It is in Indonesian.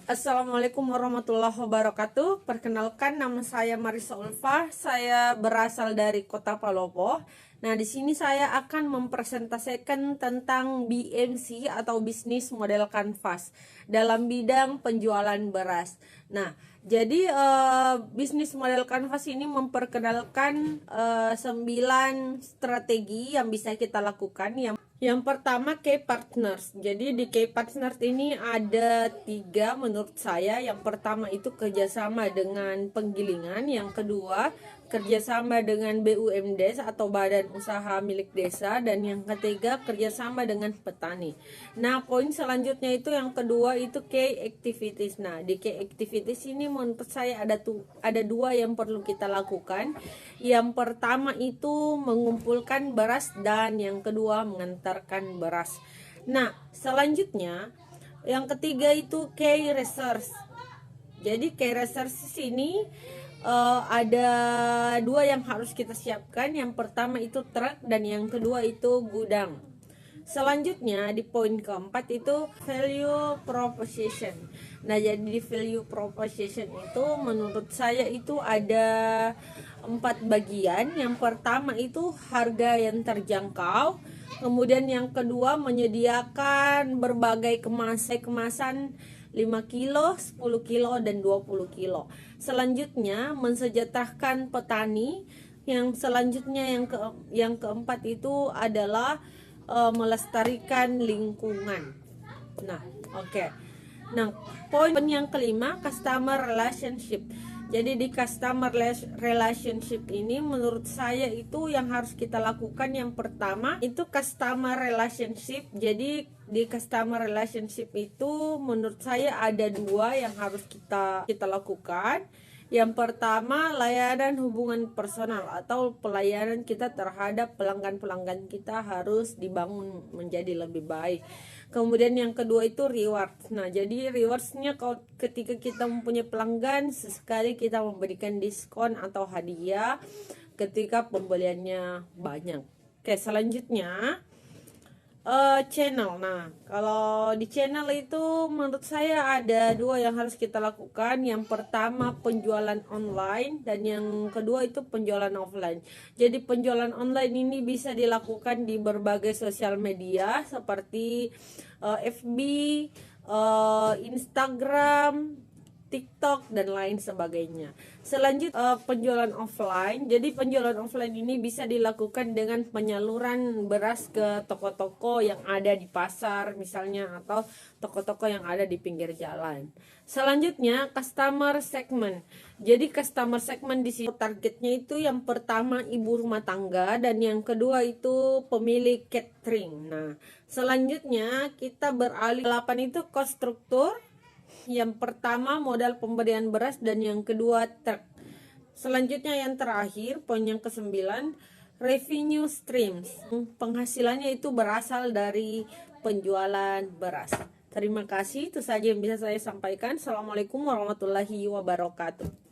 Assalamualaikum warahmatullahi wabarakatuh. Perkenalkan, nama saya Marisa Ulfa. Saya berasal dari Kota Palopo. Nah, di sini saya akan mempresentasikan tentang BMC atau bisnis model kanvas dalam bidang penjualan beras. Nah, jadi bisnis model kanvas ini memperkenalkan 9 strategi yang bisa kita lakukan. Yang pertama, key partners. Jadi di key partners ini ada 3 menurut saya. Yang pertama itu kerjasama dengan penggilingan. Yang kedua, kerjasama dengan BUMD atau Badan Usaha Milik Desa. Dan yang ketiga, kerjasama dengan petani. Nah, poin selanjutnya itu yang kedua itu key activities. Nah, di key activities ini menurut saya ada 2 yang perlu kita lakukan. Yang pertama itu mengumpulkan beras dan yang kedua mengantarkan beras. Nah, selanjutnya yang ketiga itu key research. Jadi key research ini ada 2 yang harus kita siapkan. Yang pertama itu truk dan yang kedua itu gudang. Selanjutnya di poin keempat itu value proposition. Nah, jadi di value proposition itu menurut saya itu ada 4 bagian. Yang pertama itu harga yang terjangkau. Kemudian yang kedua menyediakan berbagai kemasan 5 kilo, 10 kilo, dan 20 kilo. Selanjutnya mensejahterakan petani. Yang selanjutnya yang keempat itu adalah melestarikan lingkungan. Nah, oke. Nah, poin yang kelima, customer relationship. Jadi di customer relationship ini menurut saya itu yang harus kita lakukan yang pertama itu customer relationship. Jadi di customer relationship itu menurut saya ada 2 yang harus kita lakukan. Yang pertama, layanan hubungan personal atau pelayanan kita terhadap pelanggan-pelanggan kita harus dibangun menjadi lebih baik. Kemudian yang kedua itu reward. Nah, jadi rewardsnya kalau ketika kita mempunyai pelanggan, sesekali kita memberikan diskon atau hadiah ketika pembeliannya banyak. Oke, selanjutnya channel. Nah, kalau di channel itu menurut saya ada 2 yang harus kita lakukan. Yang pertama penjualan online dan yang kedua itu penjualan offline. Jadi penjualan online ini bisa dilakukan di berbagai sosial media seperti FB, Instagram, TikTok, dan lain sebagainya. Selanjutnya penjualan offline. Jadi penjualan offline ini bisa dilakukan dengan penyaluran beras ke toko-toko yang ada di pasar misalnya atau toko-toko yang ada di pinggir jalan. Selanjutnya customer segment. Jadi customer segment di sini targetnya itu yang pertama ibu rumah tangga dan yang kedua itu pemilik catering. Nah, selanjutnya kita beralih 8 itu cost struktur. Yang pertama modal pemberian beras dan yang kedua truk. Selanjutnya yang terakhir poin yang ke-9 revenue streams. Penghasilannya itu berasal dari penjualan beras. Terima kasih, itu saja yang bisa saya sampaikan. Assalamualaikum warahmatullahi wabarakatuh.